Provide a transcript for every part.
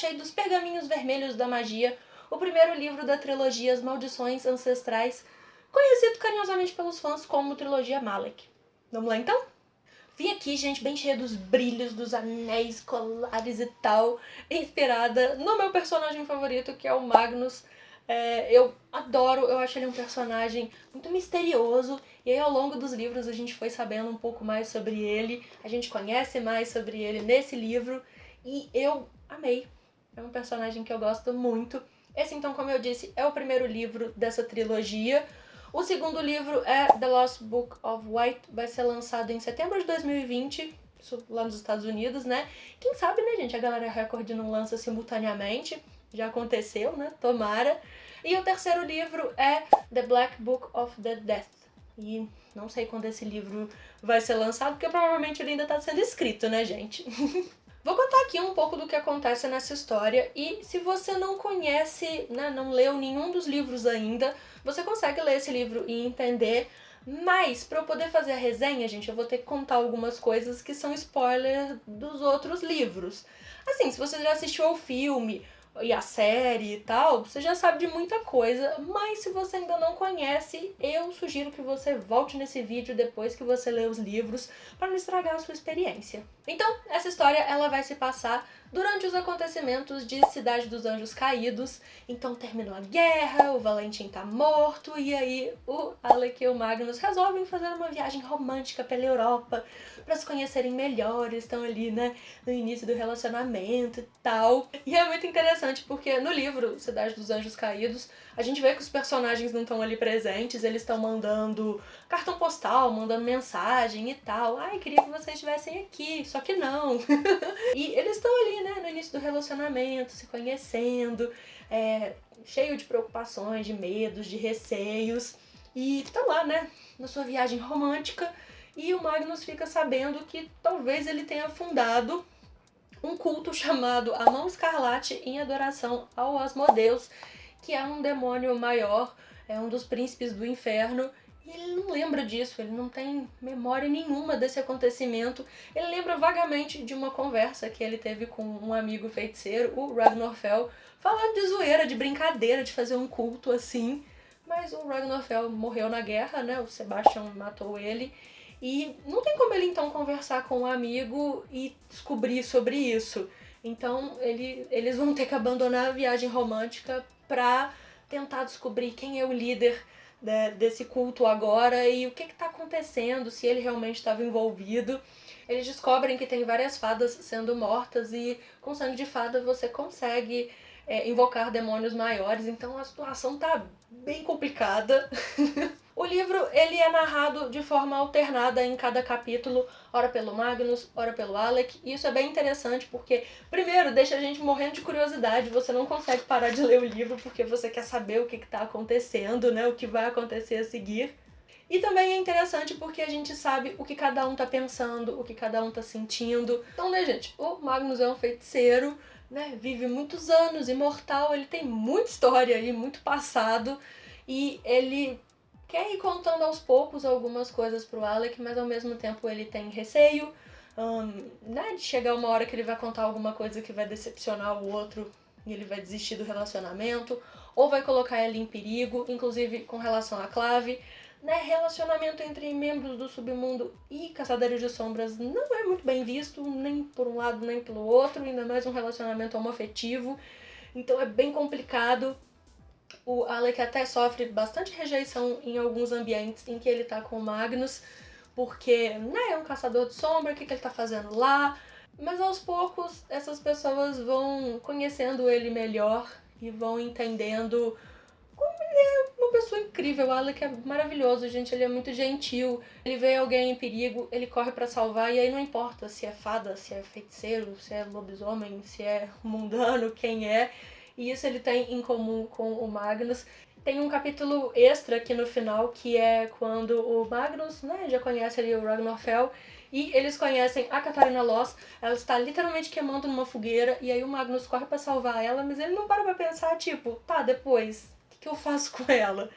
achei dos Pergaminhos Vermelhos da Magia, o primeiro livro da trilogia As Maldições Ancestrais, conhecido carinhosamente pelos fãs como trilogia Malek. Vamos lá então? Vim aqui, gente, bem cheia dos brilhos, dos anéis, colares e tal, inspirada no meu personagem favorito, que é o Magnus. Eu adoro, eu acho ele um personagem muito misterioso, e aí ao longo dos livros a gente foi sabendo um pouco mais sobre ele, a gente conhece mais sobre ele nesse livro, e eu amei. É um personagem que eu gosto muito. Esse, então, como eu disse, é o primeiro livro dessa trilogia. O segundo livro é The Lost Book of White, vai ser lançado em setembro de 2020, isso lá nos Estados Unidos, né? Quem sabe, né, gente, a Galera Record não lança simultaneamente, já aconteceu, né? Tomara. E o terceiro livro é The Black Book of the Death. E não sei quando esse livro vai ser lançado, porque provavelmente ele ainda tá sendo escrito, né, gente? Vou contar aqui um pouco do que acontece nessa história e se você não conhece, né, não leu nenhum dos livros ainda, você consegue ler esse livro e entender, mas para eu poder fazer a resenha, gente, eu vou ter que contar algumas coisas que são spoiler dos outros livros. Assim, se você já assistiu ao filme e a série e tal, você já sabe de muita coisa, mas se você ainda não conhece, eu sugiro que você volte nesse vídeo depois que você lê os livros para não estragar a sua experiência. Então, essa história ela vai se passar durante os acontecimentos de Cidade dos Anjos Caídos. Então terminou a guerra, o Valentim tá morto, e aí o Alec e o Magnus resolvem fazer uma viagem romântica pela Europa para se conhecerem melhor. Estão ali, né, no início do relacionamento e tal. E é muito interessante porque no livro Cidade dos Anjos Caídos, a gente vê que os personagens não estão ali presentes, eles estão mandando cartão postal, mandando mensagem e tal. Ai, queria que vocês estivessem aqui, só que não. E eles estão ali, né, no início do relacionamento, se conhecendo, cheio de preocupações, de medos, de receios. E estão lá, né, na sua viagem romântica. E o Magnus fica sabendo que talvez ele tenha fundado um culto chamado A Mão Escarlate em adoração ao Asmodeus, que é um demônio maior, é um dos príncipes do inferno, e ele não lembra disso, ele não tem memória nenhuma desse acontecimento. Ele lembra vagamente de uma conversa que ele teve com um amigo feiticeiro, o Ragnarfell, falando de zoeira, de brincadeira, de fazer um culto assim. Mas o Ragnarfell morreu na guerra, né? O Sebastian matou ele. E não tem como ele então conversar com um amigo e descobrir sobre isso. Então eles vão ter que abandonar a viagem romântica pra tentar descobrir quem é o líder desse culto agora e o que está acontecendo, se ele realmente estava envolvido. Eles descobrem que tem várias fadas sendo mortas e com sangue de fada você consegue invocar demônios maiores, então a situação tá bem complicada. O livro ele é narrado de forma alternada em cada capítulo, ora pelo Magnus, ora pelo Alec, e isso é bem interessante porque, primeiro, deixa a gente morrendo de curiosidade, você não consegue parar de ler o livro porque você quer saber o que está acontecendo, né, o que vai acontecer a seguir. E também é interessante porque a gente sabe o que cada um tá pensando, o que cada um tá sentindo. Então, né, gente, o Magnus é um feiticeiro, né, vive muitos anos, imortal, ele tem muita história aí, muito passado, e ele quer ir contando aos poucos algumas coisas pro Alec, mas ao mesmo tempo ele tem receio, né, de chegar uma hora que ele vai contar alguma coisa que vai decepcionar o outro e ele vai desistir do relacionamento, ou vai colocar ele em perigo, inclusive com relação à Clave. Né, relacionamento entre membros do submundo e caçadores de sombras não é muito bem visto, nem por um lado nem pelo outro, ainda mais um relacionamento homoafetivo, então é bem complicado. O Alec até sofre bastante rejeição em alguns ambientes em que ele tá com o Magnus, porque, né, é um caçador de sombra, o que ele tá fazendo lá? Mas aos poucos essas pessoas vão conhecendo ele melhor e vão entendendo como ele é uma pessoa incrível. O Alec é maravilhoso, gente, ele é muito gentil. Ele vê alguém em perigo, ele corre pra salvar, e aí não importa se é fada, se é feiticeiro, se é lobisomem, se é mundano, quem é. E isso ele tem em comum com o Magnus. Tem um capítulo extra aqui no final, que é quando o Magnus, né, já conhece ali o Ragnarfell, e eles conhecem a Catarina Loss. Ela está literalmente queimando numa fogueira, e aí o Magnus corre pra salvar ela, mas ele não para pra pensar, tipo, tá, depois, o que eu faço com ela?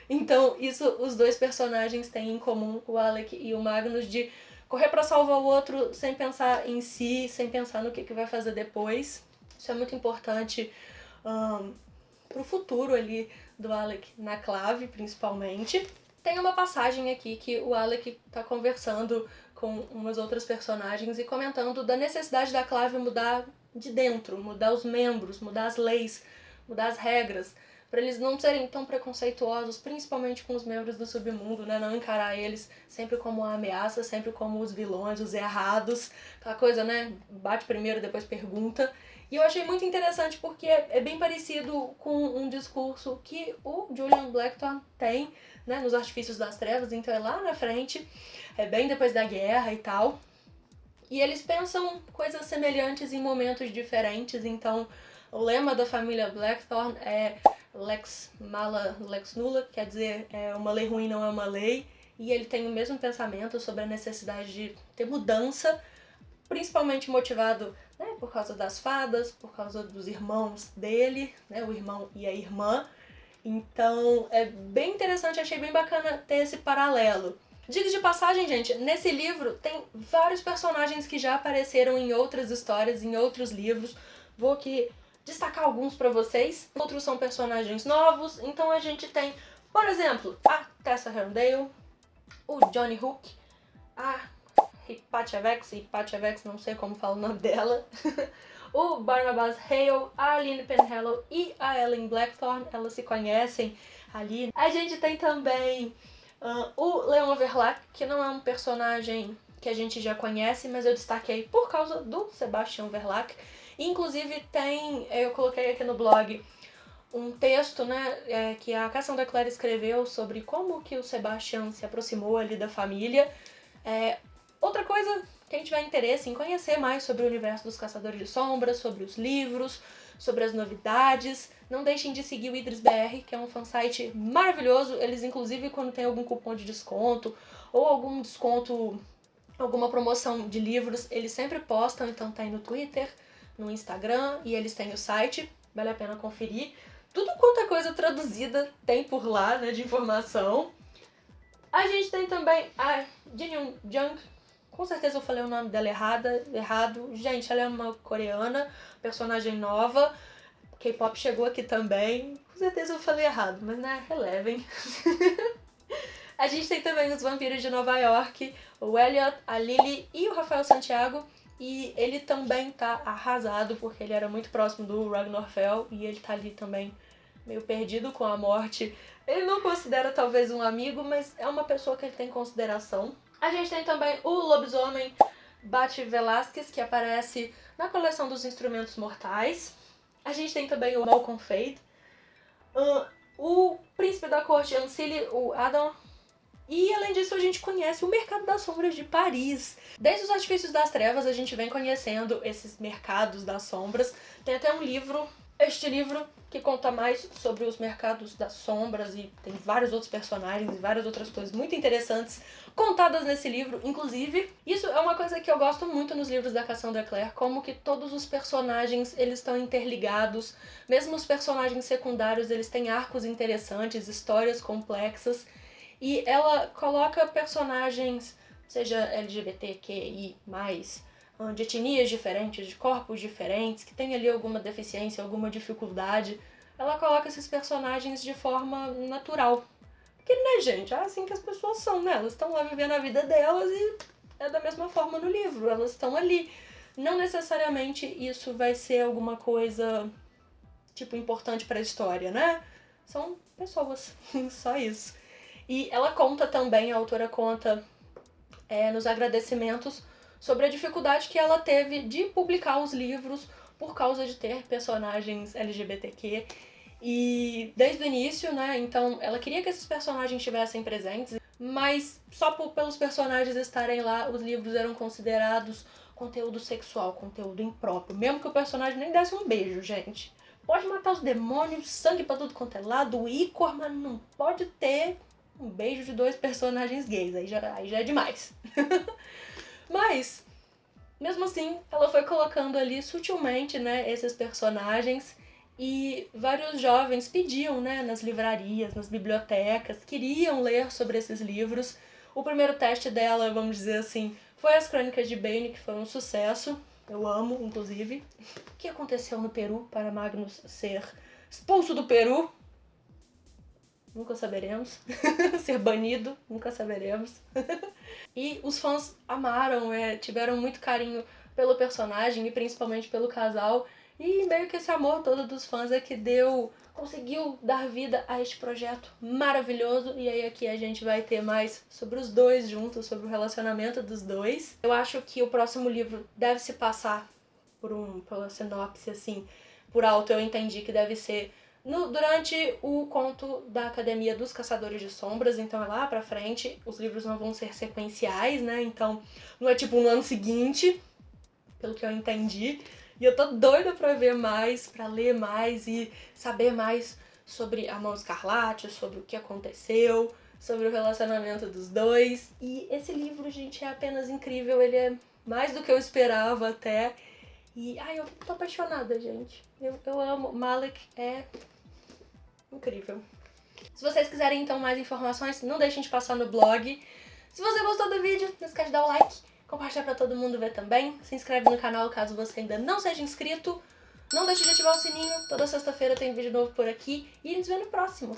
Então, isso os dois personagens têm em comum, o Alec e o Magnus, de correr pra salvar o outro sem pensar em si, sem pensar no que vai fazer depois. Isso é muito importante pro futuro ali do Alec na Clave, principalmente. Tem uma passagem aqui que o Alec tá conversando com umas outras personagens e comentando da necessidade da Clave mudar de dentro, mudar os membros, mudar as leis, mudar as regras, para eles não serem tão preconceituosos, principalmente com os membros do submundo, né? Não encarar eles sempre como uma ameaça, sempre como os vilões, os errados, aquela coisa, né? Bate primeiro, depois pergunta. E eu achei muito interessante porque é bem parecido com um discurso que o Julian Blackthorne tem, né, nos Artifícios das Trevas, então é lá na frente, é bem depois da guerra e tal. E eles pensam coisas semelhantes em momentos diferentes, então o lema da família Blackthorne é Lex Mala Lex Nulla, quer dizer, uma lei ruim não é uma lei, e ele tem o mesmo pensamento sobre a necessidade de ter mudança, principalmente motivado, né, por causa das fadas, por causa dos irmãos dele, né, o irmão e a irmã. Então é bem interessante, achei bem bacana ter esse paralelo. Diga de passagem, gente, nesse livro tem vários personagens que já apareceram em outras histórias, em outros livros. Vou aqui destacar alguns pra vocês. Outros são personagens novos, então a gente tem, por exemplo, a Tessa Herondale, o Johnny Hook, a Hypatia Vex, não sei como fala o nome dela, o Barnabas Hale, a Aline Penhallow e a Ellen Blackthorne, elas se conhecem ali. A gente tem também o Leon Verlac, que não é um personagem que a gente já conhece, mas eu destaquei por causa do Sebastian Verlac. Inclusive eu coloquei aqui no blog um texto, né, que a Cassandra Clare escreveu sobre como que o Sebastian se aproximou ali da família. Outra coisa, quem tiver interesse em conhecer mais sobre o universo dos Caçadores de Sombras, sobre os livros, sobre as novidades, não deixem de seguir o IdrisBR, que é um fansite maravilhoso. Eles, inclusive, quando tem algum cupom de desconto ou algum desconto, alguma promoção de livros, eles sempre postam, então tá aí no Twitter, no Instagram, e eles têm o site, vale a pena conferir. Tudo quanto é coisa traduzida tem por lá, né, de informação. A gente tem também a Jin Jung. Com certeza eu falei o nome dela errado. Gente, ela é uma coreana, personagem nova. K-pop chegou aqui também. Com certeza eu falei errado, mas né, relevem. A gente tem também os Vampiros de Nova York, o Elliot, a Lily e o Rafael Santiago. E ele também tá arrasado, porque ele era muito próximo do Ragnar Fell. E ele tá ali também meio perdido com a morte. Ele não considera talvez um amigo, mas é uma pessoa que ele tem consideração. A gente tem também o lobisomem Bate Velasquez, que aparece na coleção dos Instrumentos Mortais. A gente tem também o Malcolm Fade, o príncipe da corte Ancili, o Adam. E além disso a gente conhece o Mercado das Sombras de Paris. Desde os Artifícios das Trevas a gente vem conhecendo esses mercados das sombras. Tem até um livro, este livro, que conta mais sobre os mercados das sombras e tem vários outros personagens e várias outras coisas muito interessantes contadas nesse livro. Inclusive, isso é uma coisa que eu gosto muito nos livros da Cassandra Clare, como que todos os personagens, eles estão interligados, mesmo os personagens secundários, eles têm arcos interessantes, histórias complexas, e ela coloca personagens, seja LGBTQI+, de etnias diferentes, de corpos diferentes, que tem ali alguma deficiência, alguma dificuldade, ela coloca esses personagens de forma natural. Porque, né, gente, é assim que as pessoas são, né? Elas estão lá vivendo a vida delas e é da mesma forma no livro, elas estão ali. Não necessariamente isso vai ser alguma coisa, tipo, importante pra história, né? São pessoas, só isso. E ela conta também, a autora conta nos agradecimentos, sobre a dificuldade que ela teve de publicar os livros por causa de ter personagens LGBTQ. E desde o início, né, então ela queria que esses personagens estivessem presentes, mas só pelos personagens estarem lá, os livros eram considerados conteúdo sexual, conteúdo impróprio, mesmo que o personagem nem desse um beijo, gente. Pode matar os demônios, sangue pra tudo quanto é lado, ícor, mas não pode ter um beijo de dois personagens gays, aí já é demais. Mas, mesmo assim, ela foi colocando ali sutilmente, né, esses personagens, e vários jovens pediam, né, nas livrarias, nas bibliotecas, queriam ler sobre esses livros. O primeiro teste dela, vamos dizer assim, foi As Crônicas de Bane, que foi um sucesso. Eu amo, inclusive. O que aconteceu no Peru para Magnus ser expulso do Peru? Nunca saberemos. Ser banido, nunca saberemos. E os fãs amaram, tiveram muito carinho pelo personagem e principalmente pelo casal. E meio que esse amor todo dos fãs é que conseguiu dar vida a este projeto maravilhoso. E aí aqui a gente vai ter mais sobre os dois juntos, sobre o relacionamento dos dois. Eu acho que o próximo livro deve se passar pela sinopse, assim, por alto eu entendi que deve ser durante o conto da Academia dos Caçadores de Sombras, então é lá pra frente, os livros não vão ser sequenciais, né, então não é tipo no ano seguinte, pelo que eu entendi, e eu tô doida pra ver mais, pra ler mais e saber mais sobre a Mão Escarlate, sobre o que aconteceu, sobre o relacionamento dos dois, e esse livro, gente, é apenas incrível, ele é mais do que eu esperava até, e eu tô apaixonada, gente. Eu amo. Malek é incrível. Se vocês quiserem então mais informações, não deixem de passar no blog. Se você gostou do vídeo, não esquece de dar o like, compartilhar pra todo mundo ver também. Se inscreve no canal caso você ainda não seja inscrito. Não deixe de ativar o sininho. Toda sexta-feira tem vídeo novo por aqui. E a gente se vê no próximo.